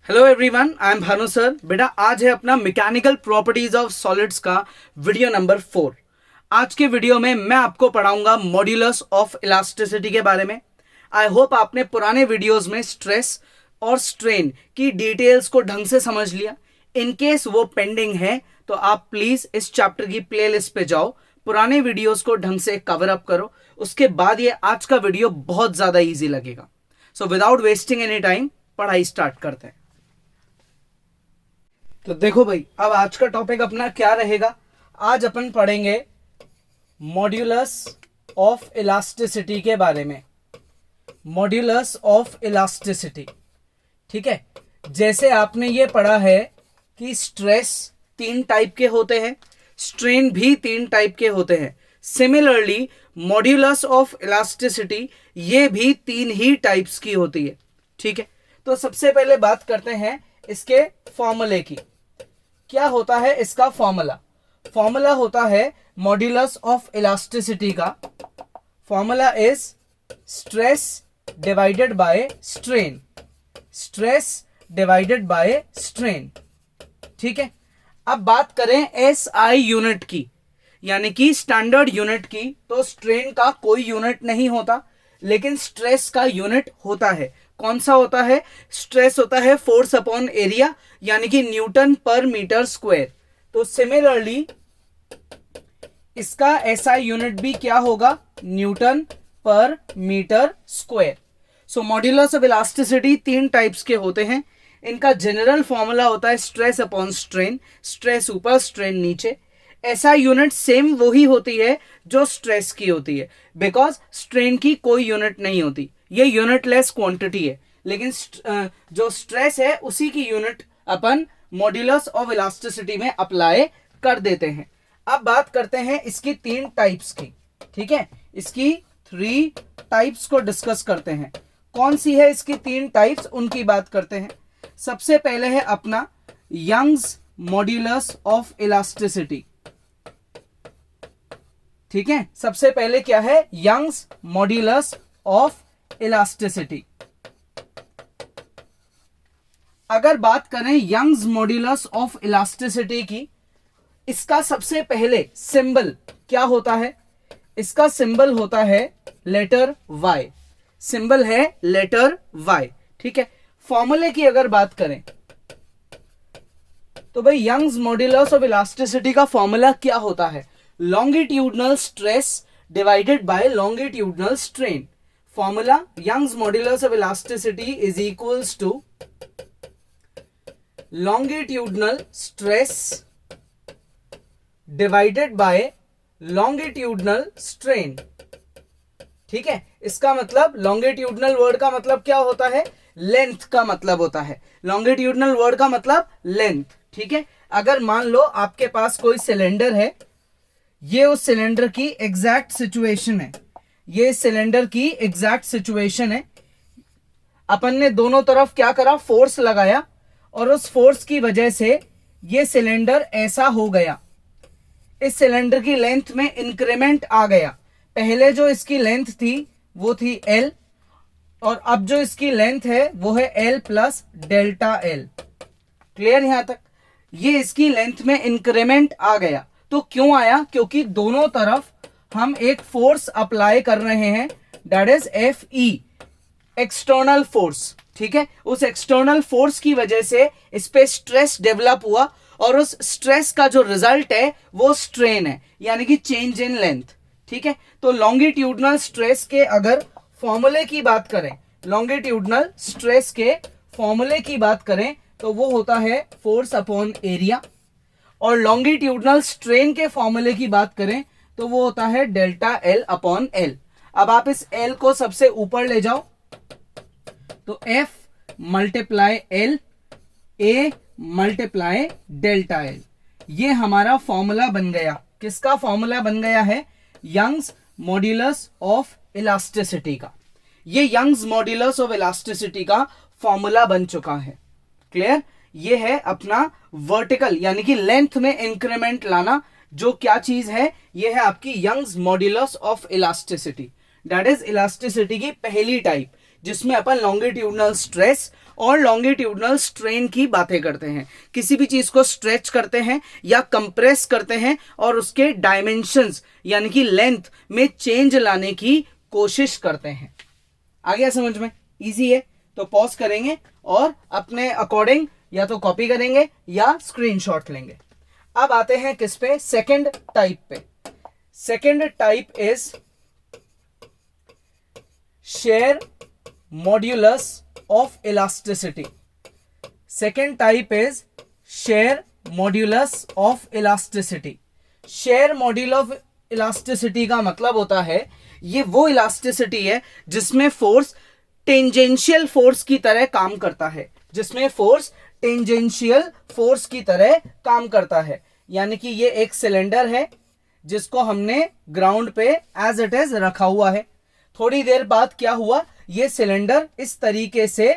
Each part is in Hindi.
Hello everyone, I am Bhanu sir. बेटा आज है अपना मैकेनिकल प्रॉपर्टीज ऑफ सॉलिड्स का वीडियो नंबर 4। आज के वीडियो में मैं आपको पढ़ाऊंगा मॉड्यूलस ऑफ इलास्टिसिटी के बारे में। आई होप आपने पुराने वीडियोस में स्ट्रेस और स्ट्रेन की डिटेल्स को ढंग से समझ लिया। इन केस वो पेंडिंग है तो आप प्लीज इस चैप्टर की प्लेलिस्ट पे जाओ, पुराने वीडियोस को ढंग से कवर अप करो, उसके बाद ये आज का वीडियो बहुत ज्यादा ईजी लगेगा। So without wasting any time पढ़ाई स्टार्ट करते हैं। तो देखो भाई, अब आज का टॉपिक अपना क्या रहेगा। आज अपन पढ़ेंगे मॉड्यूलस ऑफ इलास्टिसिटी के बारे में। मॉड्यूलस ऑफ इलास्टिसिटी, ठीक है। जैसे आपने ये पढ़ा है कि स्ट्रेस 3 टाइप के होते हैं, स्ट्रेन भी 3 टाइप के होते हैं। सिमिलरली मॉड्यूलस ऑफ इलास्टिसिटी ये भी 3 ही टाइप्स की होती है, ठीक है। तो सबसे पहले बात करते हैं इसके फॉर्मूले की। क्या होता है इसका फॉर्मूला? फॉर्मूला होता है मॉड्यूलस ऑफ इलास्टिसिटी का। Formula is stress divided by strain. Stress divided by strain, ठीक है। अब बात करें एसआई यूनिट की, यानी कि स्टैंडर्ड यूनिट की, तो स्ट्रेन का कोई यूनिट नहीं होता, लेकिन स्ट्रेस का यूनिट होता है। कौन सा होता है? स्ट्रेस होता है फोर्स अपॉन एरिया, यानी कि न्यूटन पर मीटर स्क्वायर। तो सिमिलरली इसका एसआई यूनिट भी क्या होगा? Newton per metre square. So modulus of elasticity 3 types के होते हैं। इनका जनरल फॉर्मूला होता है स्ट्रेस अपॉन स्ट्रेन, स्ट्रेस ऊपर स्ट्रेन नीचे। एसआई यूनिट सेम वही होती है जो स्ट्रेस की होती है, बिकॉज स्ट्रेन की कोई यूनिट नहीं होती, ये यूनिटलेस क्वांटिटी है। लेकिन जो स्ट्रेस है उसी की unit upon modulus of elasticity में अप्लाई कर देते हैं। अब बात करते हैं इसकी 3 टाइप्स की, ठीक है। इसकी 3 टाइप्स को डिस्कस करते हैं। कौन सी है इसकी 3 टाइप्स, उनकी बात करते हैं। सबसे पहले है अपना यंग्स मॉड्यूलस ऑफ इलास्टिसिटी, ठीक है। सबसे पहले क्या है? Young's modulus of elasticity. अगर बात करें यंग्स मॉड्यूलस ऑफ इलास्टिसिटी की, इसका सबसे पहले सिंबल क्या होता है? इसका सिंबल होता है लेटर Y। सिंबल है लेटर Y, ठीक है। फॉर्मूले की अगर बात करें तो भाई यंग्स मॉड्यूलस ऑफ इलास्टिसिटी का फॉर्मूला क्या होता है? Longitudinal stress divided by longitudinal strain. Formula Young's modulus of elasticity is equals to longitudinal stress divided by longitudinal strain, ठीक है। इसका मतलब लॉन्गिट्यूडनल वर्ड का मतलब क्या होता है? लेंथ का मतलब होता है। लॉन्गिट्यूडनल वर्ड का मतलब लेंथ, ठीक है। अगर मान लो आपके पास कोई सिलेंडर है, ये उस सिलेंडर की एग्जैक्ट सिचुएशन है, ये सिलेंडर की एग्जैक्ट सिचुएशन है। अपन ने दोनों तरफ क्या करा? फोर्स लगाया, और उस फोर्स की वजह से ये सिलेंडर ऐसा हो गया। इस सिलेंडर की लेंथ में इंक्रीमेंट आ गया। पहले जो इसकी लेंथ थी वो थी L, और अब जो इसकी लेंथ है वो है L plus delta L। Clear यहां तक? ये इसकी लेंथ में इंक्रीमेंट आ गया। तो क्यों आया? क्योंकि दोनों तरफ हम एक फोर्स अप्लाई कर रहे हैं, that is FE, external force, ठीक है। उस एक्सटर्नल फोर्स की वजह से इस पे स्ट्रेस डेवलप हुआ, और उस स्ट्रेस का जो रिजल्ट है वो स्ट्रेन है, यानी कि चेंज इन लेंथ, ठीक है। तो लॉन्गिट्यूडनल स्ट्रेस के अगर फॉर्मूले की बात करें, लॉन्गिट्यूडनल स्ट्रेस के फॉर्मूले की बात करें तो वो होता है फोर्स अपॉन एरिया, और लॉन्गिट्यूडनल स्ट्रेन के फॉर्मूले की बात करें तो वो होता है डेल्टा L अपॉन L। अब आप इस L को सबसे ऊपर ले जाओ तो F multiply L, A multiply delta L, ये हमारा फॉर्मूला बन गया। किसका फॉर्मूला बन गया है? यंग्स मॉड्यूलस ऑफ इलास्टिसिटी का। ये यंग्स मॉड्यूलस ऑफ इलास्टिसिटी का फॉर्मूला बन चुका है। क्लियर? ये है अपना वर्टिकल, यानी कि लेंथ में इंक्रीमेंट लाना। जो क्या चीज है? ये है आपकी Young's modulus of elasticity, that is elasticity की पहली टाइप, जिसमें अपन लॉन्गिट्यूडनल स्ट्रेस और लॉन्गिट्यूडनल स्ट्रेन की बातें करते हैं। किसी भी चीज को स्ट्रेच करते हैं या कंप्रेस करते हैं और उसके डायमेंशंस यानी कि लेंथ में चेंज लाने की कोशिश करते हैं। आ गया समझ में? इजी है। तो पॉज करेंगे और अपने अकॉर्डिंग या तो कॉपी करेंगे या स्क्रीनशॉट लेंगे। अब आते हैं किस पे? सेकंड टाइप पे। Second type is share modulus of elasticity. Second type is share modulus of elasticity. Share module of elasticity का मतलब होता है ये वो इलास्टिसिटी है जिसमें फोर्स टेंजेंशियल फोर्स की तरह काम करता है, जिसमें फोर्स टेंजेंशियल फोर्स की तरह काम करता है। यानी कि ये एक सिलेंडर है जिसको हमने ग्राउंड पे एज इट इज रखा हुआ है। थोड़ी देर बाद क्या हुआ, ये सिलेंडर इस तरीके से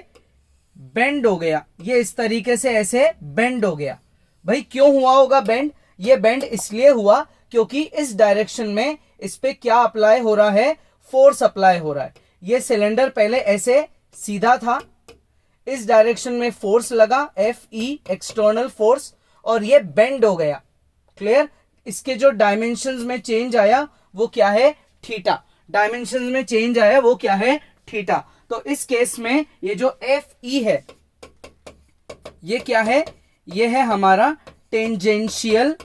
बेंड हो गया, ये इस तरीके से ऐसे बेंड हो गया। भाई क्यों हुआ होगा बेंड? ये बेंड इसलिए हुआ क्योंकि इस डायरेक्शन में इस पे क्या अप्लाई हो रहा है? फोर्स अप्लाई हो रहा है। ये सिलेंडर पहले ऐसे सीधा था, इस डायरेक्शन में फोर्स लगा Fe एक्सटर्नल फोर्स और ये बेंड हो गया। क्लियर? इसके जो डायमेंशंस में चेंज आया वो क्या है? थीटा। डायमेंशंस में चेंज आया वो क्या है? थीटा। तो इस केस में ये जो Fe है ये क्या है? ये है हमारा टेंजेंशियल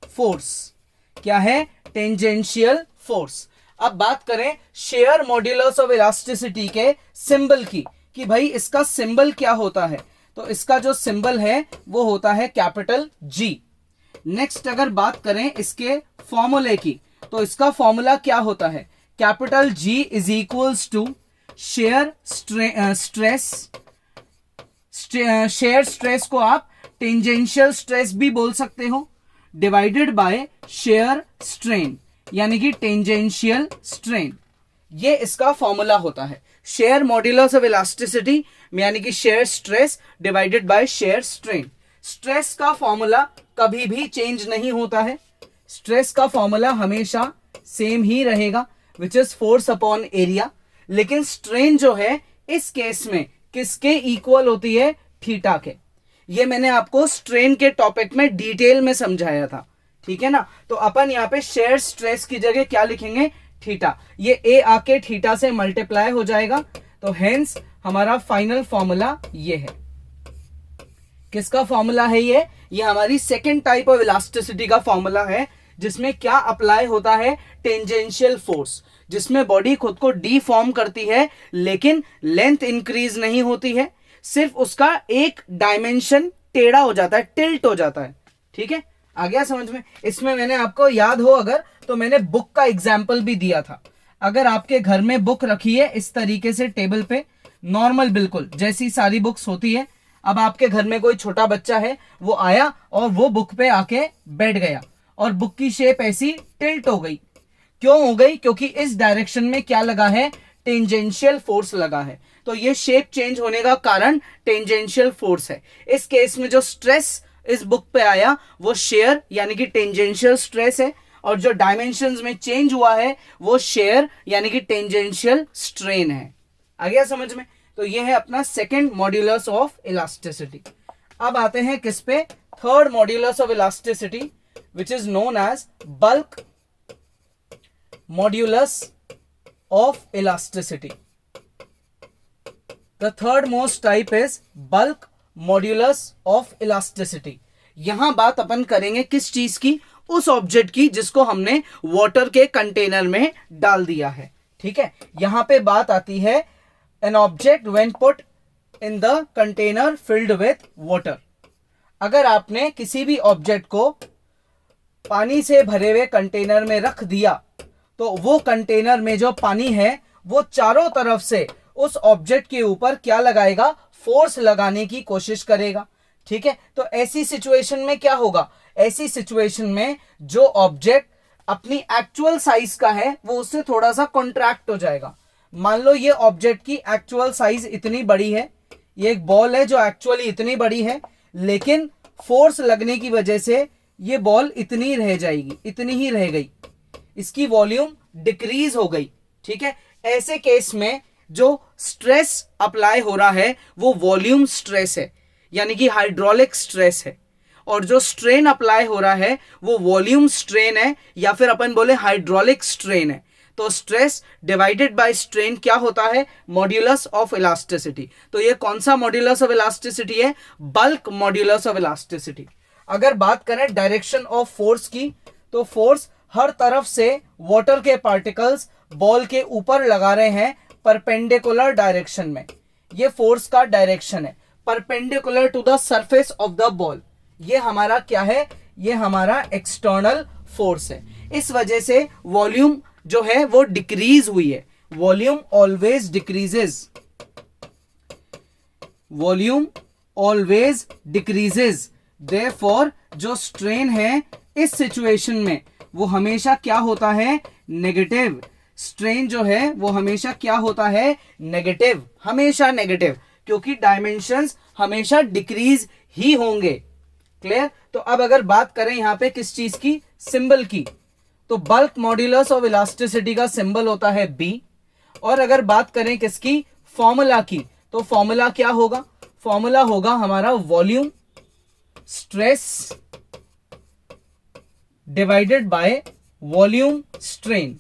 फोर्स। क्या है? Tangential force. अब बात करें शेयर मॉड्यूलस ऑफ इलास्टिसिटी के सिंबल की, कि भाई इसका सिंबल क्या होता है। तो इसका जो सिंबल है वो होता है कैपिटल G। नेक्स्ट अगर बात करें इसके फॉर्मूले की, तो इसका फॉर्मूला क्या होता है? Capital G is equals to shear stress. Shear stress को आप टेंजेंशियल स्ट्रेस भी बोल सकते हो, डिवाइडेड बाय शेयर स्ट्रेन यानी कि टेंजेंशियल स्ट्रेन। ये इसका फॉर्मूला होता है। शेयर मॉड्यूलस ऑफ इलास्टिसिटी यानी कि shear stress divided bye shear strain. Stress का फॉर्मूला कभी भी चेंज नहीं होता है, स्ट्रेस का फॉर्मूला हमेशा सेम ही रहेगा, which is force upon area. लेकिन स्ट्रेन जो है इस केस में किसके इक्वल होती है? थीटा के। ये मैंने आपको स्ट्रेन के टॉपिक में डिटेल में समझाया था, ठीक है ना। तो अपन यहाँ पे शेयर स्ट्रेस की जगह क्या लिखेंगे? थीटा। ये ए आके थीटा से मल्टीप्लाई हो जाएगा, तो हेंस हमारा फाइनल फॉर्मूला ये है। किसका फॉर्मूला है ये? ये हमारी सेकेंड टाइप ऑफ इलास्टिसिटी का फॉर्मूला है, जिसमें क्या अप्लाई होता है? टेंजेंशियल फोर्स, जिसमें बॉडी खुद को डीफॉर्म करती है लेकिन लेंथ इंक्रीज नहीं होती है, सिर्फ उसका एक डायमेंशन टेढ़ा हो जाता है, टिल्ट हो जाता है। ठीक है, आ गया समझ में? इसमें मैंने आपको याद हो अगर, तो मैंने बुक का एग्जाम्पल भी दिया था। अगर आपके घर में बुक रखी है इस तरीके से टेबल पे, नॉर्मल बिल्कुल जैसी सारी बुक्स होती है, अब आपके घर में कोई छोटा बच्चा है, वो आया और वो बुक पे आके बैठ गया और बुक की शेप ऐसी टिल्ट हो गई। क्यों हो गई? क्योंकि इस डायरेक्शन में क्या लगा है? टेंजेंशियल फोर्स लगा है। तो ये शेप चेंज होने का कारण टेंजेंशियल फोर्स है। इस केस में जो स्ट्रेस इस बुक पे आया वो शेयर यानी कि टेंजेंशियल स्ट्रेस है, और जो डायमेंशंस में चेंज हुआ है वो शेयर यानी कि टेंजेंशियल स्ट्रेन है। आ गया समझ में? तो ये है अपना सेकंड मॉड्यूलस ऑफ इलास्टिसिटी। अब आते हैं किस पे? Third modulus of elasticity which is known as bulk modulus of elasticity. The third most type is bulk modulus of elasticity। यहां बात अपन करेंगे किस चीज की? उस ऑब्जेक्ट की जिसको हमने वाटर के कंटेनर में डाल दिया है। ठीक है, यहां पे बात आती है an object when put in the container filled with water। अगर आपने किसी भी ऑब्जेक्ट को पानी से भरे हुए कंटेनर में रख दिया, तो वो कंटेनर में जो पानी है वो चारों तरफ से उस ऑब्जेक्ट के ऊपर क्या लगाएगा? फोर्स लगाने की कोशिश करेगा। ठीक है, तो ऐसी सिचुएशन में क्या होगा? ऐसी सिचुएशन में जो ऑब्जेक्ट अपनी एक्चुअल साइज का है वो उससे थोड़ा सा कॉन्ट्रैक्ट हो जाएगा। मान लो ये ऑब्जेक्ट की एक्चुअल साइज इतनी बड़ी है, ये एक बॉल है जो एक्चुअली इतनी बड़ी है, लेकिन फोर्स लगने की वजह से ये बॉल इतनी रह जाएगी, इतनी ही रह गई, इसकी वॉल्यूम डिक्रीज हो गई। ठीक है, ऐसे केस में जो स्ट्रेस अप्लाई हो रहा है वो वॉल्यूम स्ट्रेस है, यानी कि हाइड्रोलिक स्ट्रेस है, और जो स्ट्रेन अप्लाई हो रहा है वो वॉल्यूम स्ट्रेन है, या फिर अपन बोले हाइड्रोलिक स्ट्रेन है। तो स्ट्रेस डिवाइडेड बाय स्ट्रेन क्या होता है? Modulus of elasticity. तो ये कौन सा मॉड्यूलस ऑफ इलास्टिसिटी है? Bulk modulus of elasticity. अगर बात करें डायरेक्शन ऑफ फोर्स की, तो फोर्स हर तरफ से वाटर के पार्टिकल्स बॉल के ऊपर लगा रहे हैं परपेंडिकुलर डायरेक्शन में। ये फोर्स का डायरेक्शन है, perpendicular to the surface of the ball. ये हमारा क्या है? ये हमारा एक्सटर्नल फोर्स है। इस वजह से वॉल्यूम जो है वो डिक्रीज हुई है। Volume always decreases, volume always decreases. Therefore जो स्ट्रेन है इस सिचुएशन में वो हमेशा क्या होता है? नेगेटिव। स्ट्रेन जो है वो हमेशा क्या होता है? नेगेटिव, हमेशा नेगेटिव, क्योंकि डायमेंशंस हमेशा डिक्रीज ही होंगे। क्लियर? तो अब अगर बात करें यहां पे किस चीज की? सिंबल की, तो बल्क मॉड्यूलस ऑफ इलास्टिसिटी का सिंबल होता है B। और अगर बात करें किसकी? फॉर्मूला की, तो फॉर्मूला क्या होगा? फॉर्मूला होगा हमारा volume stress divided by volume strain.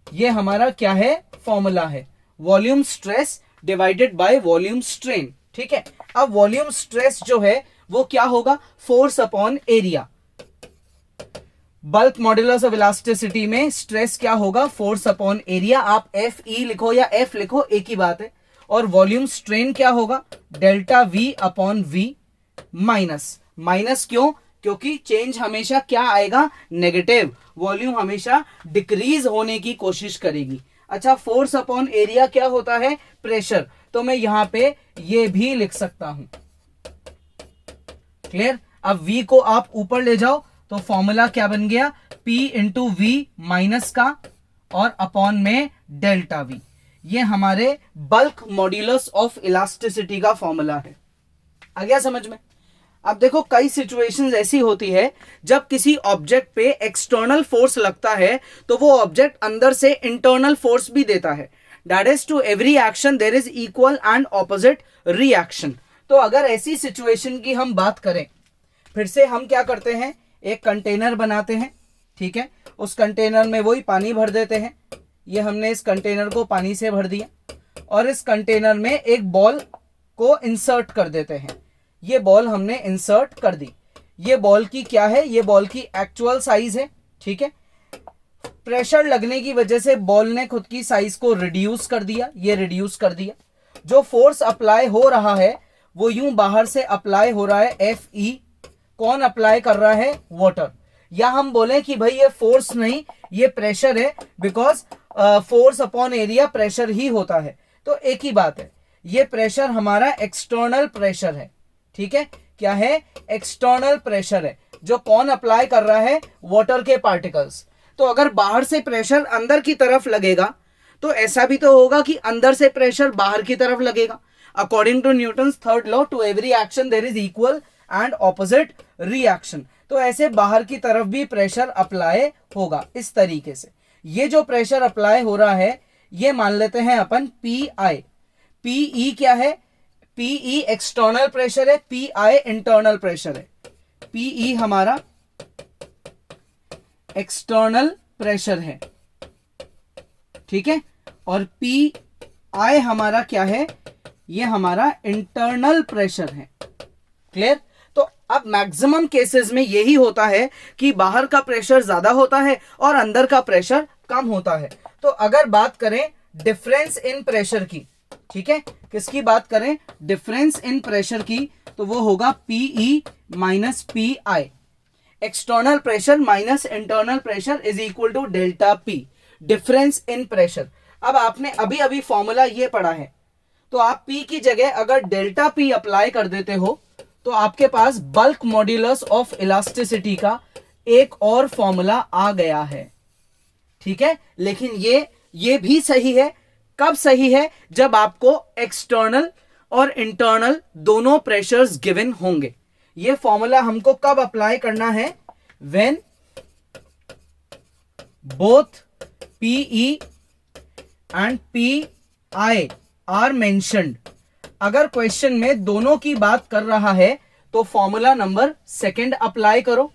ये हमारा क्या है? फॉर्मूला है, volume stress divided by volume strain. ठीक है, अब वॉल्यूम स्ट्रेस जो है वो क्या होगा? Force upon area. Bulk modulus of elasticity में स्ट्रेस क्या होगा? Force upon area. आप एफ ई लिखो या एफ लिखो, एक ही बात है। और वॉल्यूम स्ट्रेन क्या होगा? Delta V upon V. Minus, minus क्यों? क्योंकि चेंज हमेशा क्या आएगा? नेगेटिव। वॉल्यूम हमेशा डिक्रीज होने की कोशिश करेगी। अच्छा, फोर्स अपॉन एरिया क्या होता है? प्रेशर। तो मैं यहां पे ये भी लिख सकता हूं। क्लियर? अब V को आप ऊपर ले जाओ तो फॉर्मूला क्या बन गया? P इंटू वी माइनस का और अपॉन में डेल्टा V। ये हमारे बल्क मॉड्यूलस ऑफ इलास्टिसिटी का फॉर्मूला है। आ गया समझ में? अब देखो, कई सिचुएशंस ऐसी होती है जब किसी ऑब्जेक्ट पे एक्सटर्नल फोर्स लगता है तो वो ऑब्जेक्ट अंदर से इंटरनल फोर्स भी देता है। That is to every action there is equal and opposite reaction. तो अगर ऐसी सिचुएशन की हम बात करें, फिर से हम क्या करते हैं? एक कंटेनर बनाते हैं। ठीक है, उस कंटेनर में वही पानी भर देते हैं। ये हमने इस कंटेनर को पानी से भर दिया और इस कंटेनर में एक बॉल को इंसर्ट कर देते हैं। ये बॉल हमने इंसर्ट कर दी। ये बॉल की क्या है? ये बॉल की एक्चुअल साइज है। ठीक है, प्रेशर लगने की वजह से बॉल ने खुद की साइज को रिड्यूस कर दिया। ये रिड्यूस कर दिया। जो फोर्स अप्लाई हो रहा है वो यूं बाहर से अप्लाई हो रहा है, एफ ई। कौन अप्लाई कर रहा है? वाटर। या हम बोले कि भाई ये फोर्स नहीं, ये प्रेशर है, because force upon area pressure ही होता है। तो एक ही बात है, ये प्रेशर हमारा एक्सटर्नल प्रेशर है। ठीक है, क्या है? एक्सटर्नल प्रेशर है। जो कौन अप्लाई कर रहा है? वाटर के पार्टिकल्स। तो अगर बाहर से प्रेशर अंदर की तरफ लगेगा तो ऐसा भी तो होगा कि अंदर से प्रेशर बाहर की तरफ लगेगा। According to Newton's third law, to every action there is equal and opposite reaction. तो ऐसे बाहर की तरफ भी प्रेशर अप्लाई होगा इस तरीके से। ये जो प्रेशर अप्लाई हो रहा है ये मान लेते हैं अपन पी आई। पी ई क्या है? पी ई एक्सटर्नल प्रेशर है, पी आई इंटरनल प्रेशर है। पी ई हमारा एक्सटर्नल प्रेशर है। ठीक है, और पी आई हमारा क्या है? ये हमारा इंटरनल प्रेशर है। क्लियर? तो अब मैक्सिमम केसेस में यही होता है कि बाहर का प्रेशर ज्यादा होता है और अंदर का प्रेशर कम होता है। तो अगर बात करें डिफरेंस इन प्रेशर की, ठीक है, किसकी बात करें? डिफरेंस इन प्रेशर की, तो वो होगा PE minus P I. External pressure minus internal pressure is equal to delta P, difference in pressure. अब आपने अभी अभी फॉर्मूला ये पढ़ा है, तो आप P की जगह अगर डेल्टा P अप्लाई कर देते हो तो आपके पास बल्क मॉड्यूलस ऑफ इलास्टिसिटी का एक और फॉर्मूला आ गया है। ठीक है, लेकिन ये भी सही है। कब सही है? जब आपको एक्सटर्नल और इंटरनल दोनों प्रेशर्स गिवन होंगे। ये फॉर्मूला हमको कब अप्लाई करना है? When both PE and P I are mentioned, अगर क्वेश्चन में दोनों की बात कर रहा है तो फॉर्मूला नंबर सेकंड अप्लाई करो,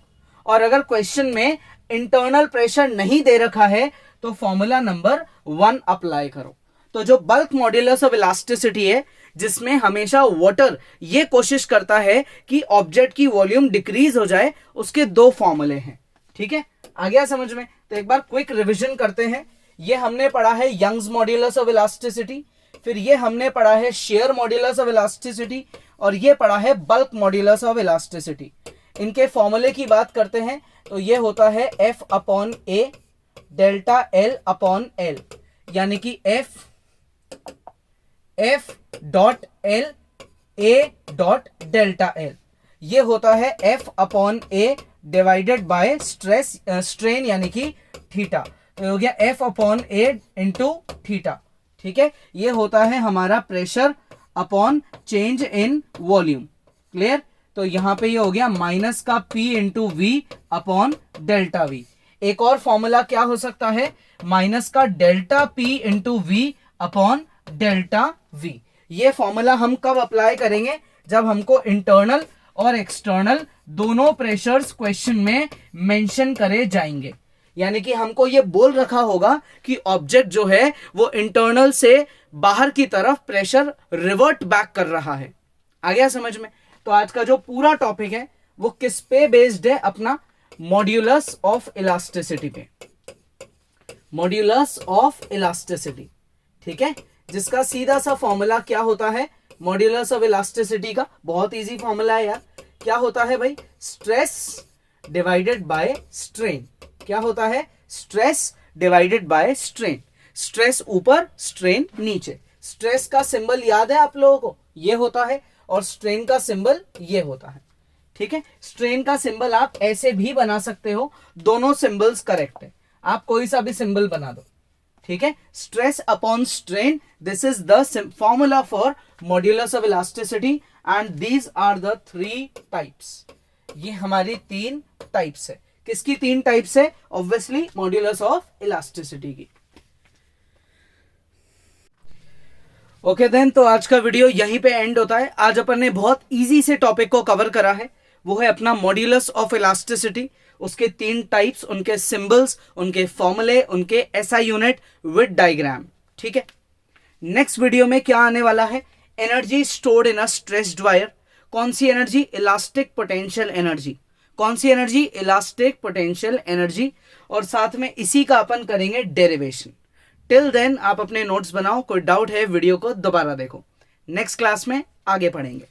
और अगर क्वेश्चन में इंटरनल प्रेशर नहीं दे रखा है तो फॉर्मूला नंबर 1 अप्लाई करो। तो जो बल्क मॉड्यूलस ऑफ इलास्टिसिटी है, जिसमें हमेशा वाटर ये कोशिश करता है कि ऑब्जेक्ट की वॉल्यूम डिक्रीज हो जाए, उसके 2 फॉर्मूले हैं। ठीक है, आ गया समझ में? तो एक बार क्विक रिवीजन करते हैं। ये हमने पढ़ा है यंग्स मॉड्यूलस ऑफ इलास्टिसिटी, फिर ये हमने पढ़ा है शेयर मॉड्यूलस ऑफ इलास्टिसिटी, और ये पढ़ा है बल्क मॉड्यूलस ऑफ इलास्टिसिटी। इनके फॉर्मूले की बात करते हैं तो ये होता है F upon A delta L upon L, यानी कि F dot L A dot delta L, ये होता है F upon A divided by strain यानी कि थीटा, तो हो गया F upon A into theta. ठीक है, ये होता है हमारा pressure upon change in volume. Clear? तो यहां पे ये हो गया माइनस का P into V upon delta V. एक और फॉर्मूला क्या हो सकता है? माइनस का delta P into V upon delta V. ये फॉर्मूला हम कब अप्लाई करेंगे? जब हमको इंटरनल और एक्सटर्नल दोनों प्रेशर्स क्वेश्चन में मेंशन करे जाएंगे, यानी कि हमको ये बोल रखा होगा कि ऑब्जेक्ट जो है वो इंटरनल से बाहर की तरफ प्रेशर रिवर्ट बैक कर रहा है। आ गया समझ में? तो आज का जो पूरा टॉपिक है वो किस पे बेस्ड है? अपना मॉड्यूलस ऑफ इलास्टिसिटी पे, मॉड्यूलस ऑफ इलास्टिसिटी। ठीक है, जिसका सीधा सा फॉर्मूला क्या होता है मॉड्यूलस ऑफ इलास्टिसिटी का? बहुत इजी फॉर्मूला है यार। क्या होता है भाई? Stress divided by strain. क्या होता है? Stress divided by strain. Stress ऊपर, स्ट्रेन नीचे। स्ट्रेस का सिंबल याद है आप लोगों को? ये होता है, और स्ट्रेन का सिंबल ये होता है। ठीक है, स्ट्रेन का सिंबल आप ऐसे भी बना सकते हो, दोनों सिंबल्स करेक्ट है, आप कोई सा भी सिंबल बना दो। ठीक है, stress upon strain, this is the formula for modulus of elasticity, and these are the 3 types. ये हमारी 3 टाइप्स है। किसकी 3 टाइप्स है? ऑब्वियसली मॉड्यूलस ऑफ इलास्टिसिटी की। ओके देन, तो आज का वीडियो यहीं पे एंड होता है। आज अपन ने बहुत इजी से टॉपिक को कवर करा है, वो है अपना मॉड्यूलस ऑफ इलास्टिसिटी, उसके 3 टाइप्स, उनके सिंबल्स, उनके फॉर्मूले, उनके एसआई यूनिट विद डायग्राम। ठीक है, नेक्स्ट वीडियो में क्या आने वाला है? Energy stored in a stressed wire. कौन सी एनर्जी? Elastic potential energy. कौन सी एनर्जी? Elastic potential energy. और साथ में इसी का अपन करेंगे डेरिवेशन। टिल देन आप अपने नोट्स बनाओ, कोई डाउट है वीडियो को दोबारा देखो। नेक्स्ट क्लास में आगे पढ़ेंगे।